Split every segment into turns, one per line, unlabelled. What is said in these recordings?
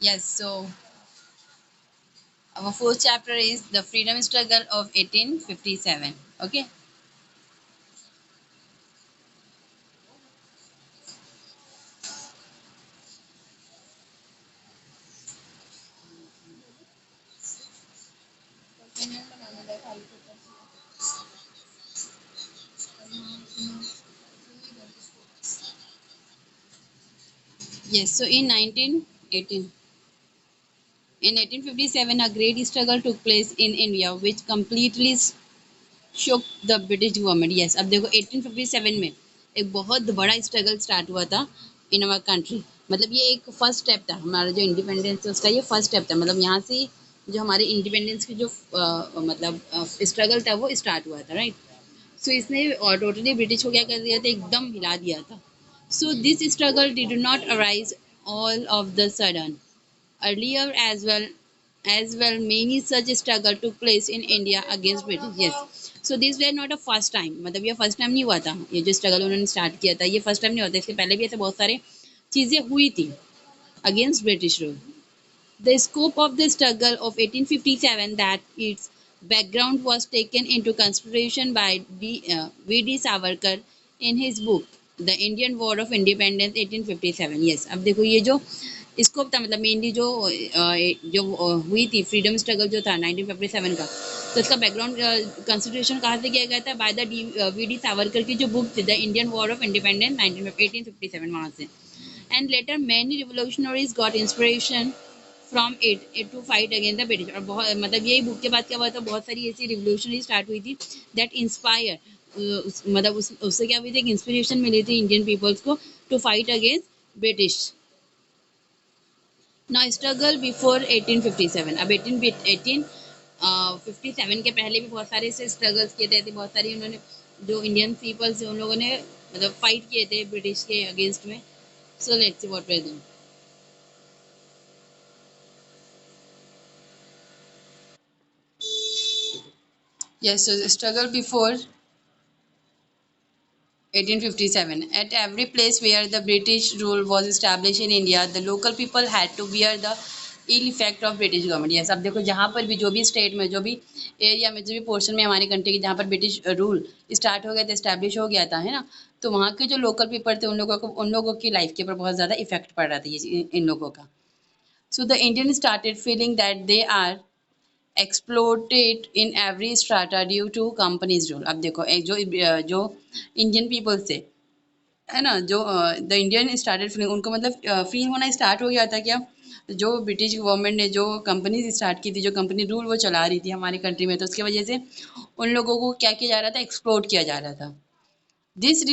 Yes, so our fourth chapter is the freedom struggle of 1857. Okay. Yes, so in 1857, a great struggle took place in India, which completely shook the British government. Yes, अब देखो 1857 में एक बहुत बड़ा struggle start हुआ था इन our country. मतलब ये एक फर्स्ट स्टेप था हमारा जो इंडिपेंडेंस है उसका, ये फर्स्ट स्टेप था। मतलब यहाँ से जो हमारे इंडिपेंडेंस की जो मतलब स्ट्रगल था वो स्टार्ट हुआ था, राइट। सो इसने टोटली ब्रिटिश को क्या कर दिया था, एकदम हिला दिया था। So this struggle did not arise all of the sudden. Earlier as well, many such struggle took place in India against British. Yes. So these were not a first time. मतलब ये फर्स्ट टाइम नहीं हुआ था, ये जो struggle उन्होंने start किया था ये फर्स्ट टाइम नहीं हुआ था। इसके पहले भी ऐसे बहुत सारे चीज़ें हुई थी against British rule. The scope of the struggle of 1857, that its background was taken into consideration by V.D. Savarkar in his book The Indian War of Independence 1857. Yes, अब देखो ये जो स्कोप था, मतलब मेनली हुई थी फ्रीडम स्ट्रगल जो था 1957 का, तो इसका बैकग्राउंड कंसिडरेशन कहाँ से किया गया था, बाय द V.D. सावरकर की जो बुक थी the Indian war of independence 1857, वहाँ से। And later many revolutionaries got inspiration from it to fight against the British. और बहुत मतलब यही बुक के बाद क्या हुआ था, बहुत सारी ऐसी रिवोल्यूशनरी स्टार्ट हुई थी दैट इंस्पायर, मतलब उससे क्या हुई थी, एक इंस्पिरेशन मिली थी इंडियन पीपल्स को to fight against British. Now struggle before 1857। अब 1857 के पहले भी बहुत सारे ऐसे स्ट्रगल्स किए थे, बहुत सारी उन्होंने जो इंडियन पीपल्स उन लोगों ने मतलब फाइट किए थे ब्रिटिश के अगेंस्ट में। So let's see what way do. Yes, so the struggle before 1857. At every place where the British rule was established in India, the local people had to bear the ill effect of British government. Yes, अब देखो जहाँ पर भी जो भी state में जो भी एरिया में जो भी पोर्शन में हमारी कंट्री की जहाँ पर ब्रिटिश रूल स्टार्ट हो गया था, इस्टेब्लिश हो गया था, है ना। तो वहाँ के जो लोकल पीपल थे उन लोगों की लाइफ के ऊपर बहुत ज़्यादा इफेक्ट पड़ रहा था ये इन लोगों का। So the Indian started feeling that they are exploited in every strata due to companies rule। अब देखो एक जो इंडियन पीपल थे, है ना, जो द इंडियन स्टार्टेड फीलिंग, उनको मतलब फील होना स्टार्ट हो गया था क्या, जो ब्रिटिश गवर्नमेंट ने जो कंपनीज स्टार्ट की थी, जो कंपनी रूल वो चला रही थी हमारी कंट्री में, तो उसकी वजह से उन लोगों को क्या किया जा रहा था, एक्सप्लोर किया जा रहा था। This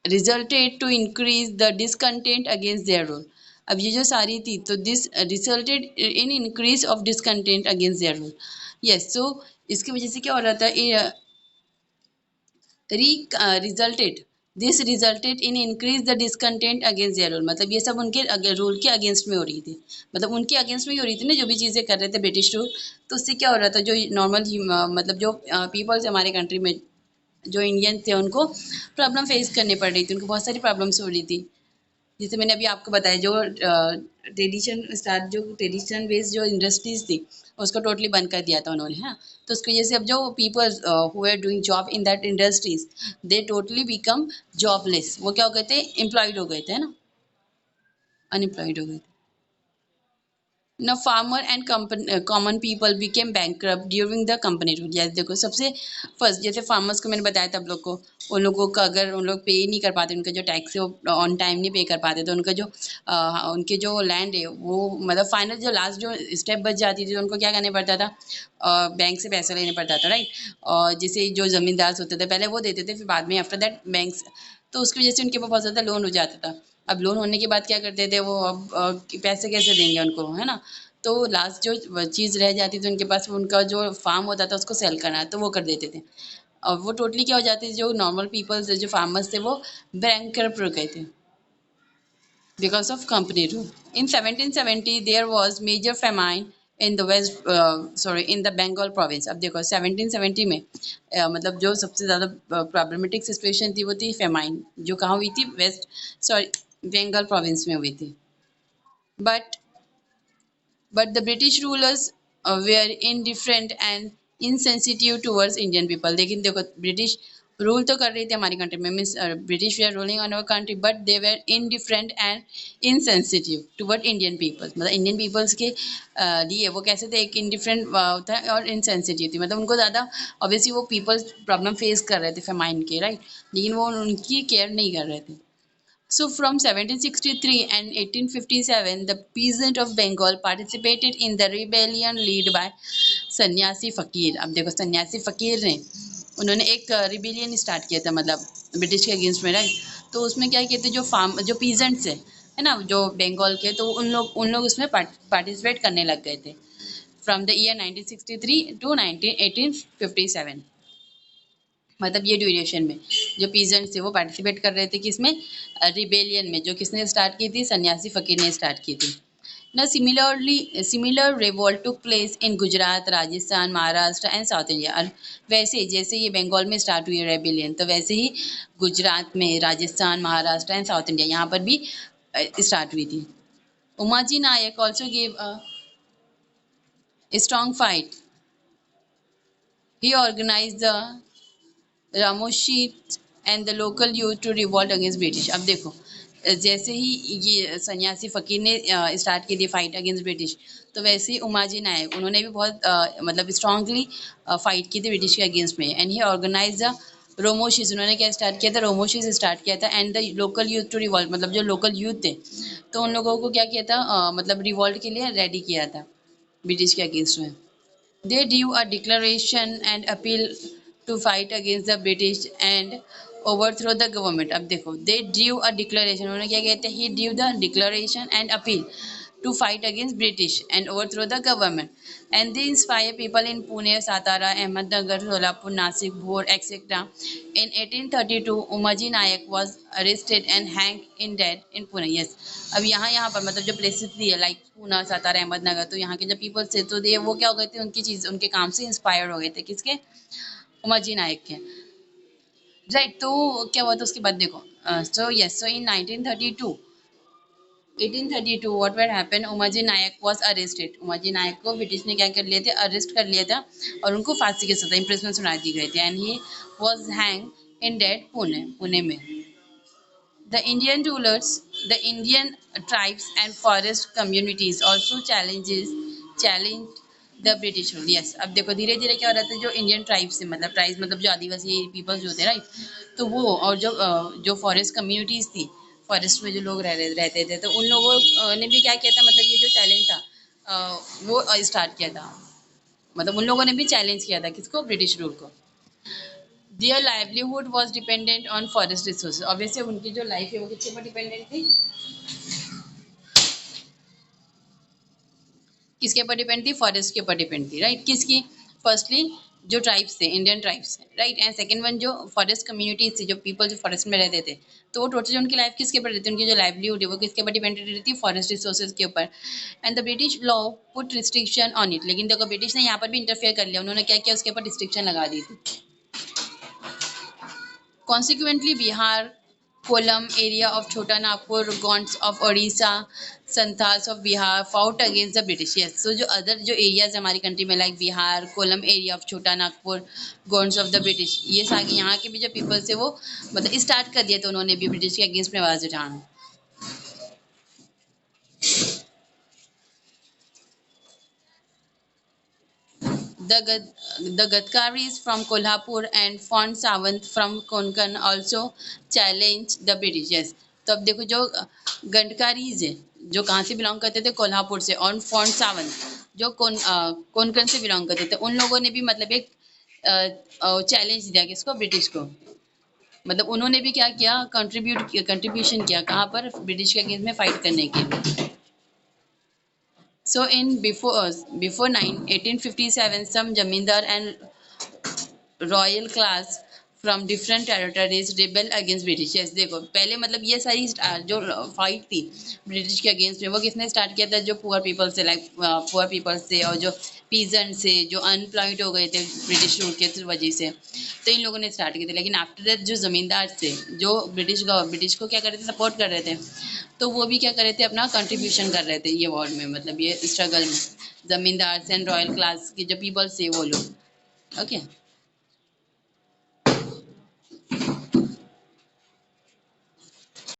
resulted to increase the discontent against their rule। अब ये जो सारी थी तो this resulted in increase of discontent against their rule. Yes, so इसकी वजह से क्या हो रहा था, resulted this resulted in increase the discontent against their rule. मतलब ये सब उनके रूल के अगेंस्ट में हो रही थी, मतलब उनके अगेंस्ट में ही हो रही थी ना, जो भी चीज़ें कर रहे थे ब्रिटिश रूल। तो उससे क्या हो रहा था, जो नॉर्मल मतलब जो पीपल्स हमारे कंट्री में जो इंडियन थे उनको प्रॉब्लम फेस करनी पड़ रही थी, उनको बहुत सारी प्रॉब्लम्स हो रही थी। जैसे मैंने अभी आपको बताया, जो ट्रेडिशन बेस्ड जो इंडस्ट्रीज थी उसको टोटली बंद कर दिया था उन्होंने, हाँ। तो उसकी वजह से अब जो people who are doing job in that industries, they totally become jobless. वो क्या हो गए थे, एम्प्लॉयड हो गए थे, है ना, अनएम्प्लॉयड हो गए थे। Now farmer and common people became bankrupt during the company rule। yes, देखो सबसे फर्स्ट जैसे फार्मर्स को मैंने बताया था आप लोग को, उन लोगों का अगर उन लोग पे नहीं कर पाते, उनका जो टैक्स है वो ऑन टाइम नहीं पे कर पाते, तो उनके जो लैंड है वो मतलब फाइनल जो लास्ट जो स्टेप बच जाती थी, तो उनको क्या करना पड़ता था, बैंक से पैसा लेना पड़ता था, राइट। और जैसे जो ज़मींदार होते थे पहले वो देते थे, फिर बाद में आफ्टर दैट बैंक, तो उसकी वजह से उनके ऊपर बहुत ज़्यादा लोन हो जाता था। अब लोन होने के बाद क्या करते थे वो, अब पैसे कैसे देंगे उनको, है ना। तो लास्ट जो चीज़ रह जाती थी उनके पास, उनका जो फार्म होता था उसको सेल करना, तो वो कर देते थे। और वो टोटली क्या हो जाती थी, जो नॉर्मल पीपल्स जो फार्मर्स थे वो बैंकरप्ट हो गए थे because of company rule। In 1770 there was major famine in the in the Bengal province। अब देखो 1770 में मतलब जो सबसे ज़्यादा प्रॉब्लमेटिक सिचुएशन थी वो थी फेमाइन, जो कहाँ हुई थी, वेस्ट, सॉरी, बंगाल प्रोविंस में हुई थी। but but the British rulers were indifferent and insensitive towards Indian people. लेकिन देखो ब्रिटिश रूल तो कर रही थी हमारी कंट्री में, मीन्स ब्रिटिश वे are ruling on our country, but they were indifferent and insensitive toward Indian peoples. मतलब इंडियन पीपल्स के लिए वो कैसे थे, एक इनडिफरेंट होता है और इनसेंसिटिव थी। मतलब उनको ज़्यादा ऑब्वियसली वो पीपल्स प्रॉब्लम फेस कर रहे थे फेमाइन के, राइट, लेकिन वो उनकी केयर नहीं कर रहे थे। So from 1763 and 1857, the peasant of Bengal participated in the rebellion led by सन्यासी फ़कीर। अब देखो सन्यासी फ़कीर ने उन्होंने एक रिबेलियन स्टार्ट किया था, मतलब ब्रिटिश के अगेंस्ट में, राइट। तो उसमें क्या किए थे, जो पीजेंट्स है ना, जो बंगाल के, तो उन लोग उसमें पार्टिसिपेट करने लग गए थे फ्रॉम द ईयर 1963 टू 1857। मतलब ये ड्यूरेशन में जो पीजेंट्स थे वो पार्टिसिपेट कर रहे थे किसमें, रिबेलियन में, जो किसने स्टार्ट की थी, सन्यासी फ़कीर ने स्टार्ट की थी ना। Similar revolt took place in Gujarat, Rajasthan, Maharashtra and south India. और वैसे जैसे ये बंगाल में स्टार्ट हुई रेबेलियन, तो वैसे ही गुजरात में, Rajasthan, Maharashtra and south India यहाँ पर भी स्टार्ट हुई थी। Umaji Naik also give a strong fight. He organize the Ramoshi and the local youth to revolt against British. अब देखो जैसे ही ये सन्यासी फ़कीर ने स्टार्ट की थी फाइट अगेंस्ट ब्रिटिश, तो वैसे ही उमाजी नायक उन्होंने भी बहुत मतलब स्ट्रांगली फाइट की थी ब्रिटिश के अगेंस्ट में। And he organize the Ramoshis, उन्होंने क्या स्टार्ट किया था, रोमोशिस स्टार्ट किया था। And the local youth to revolt, मतलब जो लोकल यूथ थे तो उन लोगों को क्या किया था, मतलब रिवॉल्ट के लिए रेडी किया था ब्रिटिश के अगेंस्ट में। They drew a declaration and appeal to fight against the British and overthrow the government। अब देखो they drew a declaration, उन्होंने क्या कहते हैं, he drew the declaration and appeal to fight against British and overthrow the government, and they inspire people in Pune, Satara, Ahmednagar, Solapur, Nasik, Bhor, etc. In 1832, Umaji Nayak was arrested and hanged in death in Pune। Yes, अब यहाँ पर मतलब जो places थी like Poona, Satara, Ahmednagar, तो यहाँ के जो पीपल्स थे तो ये वो क्या हो गए थे, उनकी चीज़ उनके काम से इंस्पायर हो गए थे, किसके, उमाजी नायक के, राइट। तो क्या हुआ था उसके बाद देखो, so yes, so in 1932 1832 what what happen, Umaji Naik was arrested. Umaji Naik को ब्रिटिश ने क्या कर लिए थे, अरेस्ट कर लिया था और उनको फांसी की सजा, इम्प्रिजमेंट सुना दी गई थी। And he was hang in date Pune में। The Indian rulers, the Indian tribes and forest communities also challenged the British rule। Yes, अब देखो धीरे धीरे क्या हो रहा था, जो इंडियन ट्राइब्स है, मतलब ट्राइब्स मतलब जो आदिवासी पीपल्स जो होते हैं, राइट, तो वो और जो फॉरेस्ट कम्युनिटीज थी, फॉरेस्ट में जो लोग रहते थे, तो उन लोगों ने भी क्या किया था, मतलब ये जो चैलेंज था वो स्टार्ट किया था। मतलब उन लोगों ने भी चैलेंज किया था किसको, ब्रिटिश रूल को। Their livelihood was dependent on forest resources। Obviously उनकी जो लाइफ है वो किसके ऊपर डिपेंडेंट थी, किसके ऊपर डिपेंड थी, फॉरेस्ट के ऊपर डिपेंड थी, राइट। किसकी, फर्स्टली जो ट्राइब्स थे, Indian tribes, right, and second one जो फॉरेस्ट कम्युनिटीज थी, जो पीपल जो फॉरेस्ट में रहते थे, तो वो टोटली उनकी लाइफ किसके ऊपर रहती है, उनकी जो लाइवलीहुड है वो किसके ऊपर डिपेंडेंट रहती है, फॉरेस्ट रिसोर्सेज के ऊपर। And the British law put restriction on it. लेकिन देखो ब्रिटिश ने यहाँ पर भी इंटरफेयर कर लिया, उन्होंने क्या किया, उसके ऊपर रिस्ट्रिक्शन लगा दी थी। Consequently, Bihar, Kollam area of Chota Nagpur, Gonds of Odisha, Santhals of Bihar fought against the British। Yes, so जो other जो areas है हमारी country में like Bihar, kolam area of Chota Nagpur, Gonds of the British, ये सारे यहाँ के भी जो people थे वो मतलब start कर दिया था उन्होंने भी ब्रिटिश के अगेंस्ट में आवाज उठाना। The Gadkaris from Kolhapur and Font Sawant from Konkan also challenged the British। Yes, तो अब देखो जो गडकारीज है जो कहाँ से बिलोंग करते थे, कोल्हापुर से, और फॉन्ट सावंत जो कोनकन से बिलोंग करते थे, उन लोगों ने भी मतलब एक चैलेंज दिया किसको, ब्रिटिश को। मतलब उन्होंने भी क्या किया, कंट्रीब्यूशन किया कहाँ पर, ब्रिटिश के अगेंस्ट में फाइट करने के लिए। So in before 1857, some zamindar and royal class from different territories rebel against British। yes, देखो पहले मतलब ये सारी जो फाइट थी ब्रिटिश के अगेंस्ट में वो किसने स्टार्ट किया था, जो पुअर पीपल से, लाइक पुअर पीपल से और जो पीजेंट से जो अनएम्प्लॉयड हो गए थे ब्रिटिश रूल के वजह से, तो इन लोगों ने स्टार्ट किए थे। लेकिन आफ्टर दैट जो जमींदार थे जो ब्रिटिश को क्या कर रहे थे, सपोर्ट कर रहे थे, तो वो भी क्या कर रहे थे, अपना कंट्रीब्यूशन कर रहे थे ये वॉर में, मतलब ये स्ट्रगल में, जमींदार एंड रॉयल क्लास के जो पीपल्स थे वो लोग। ओके।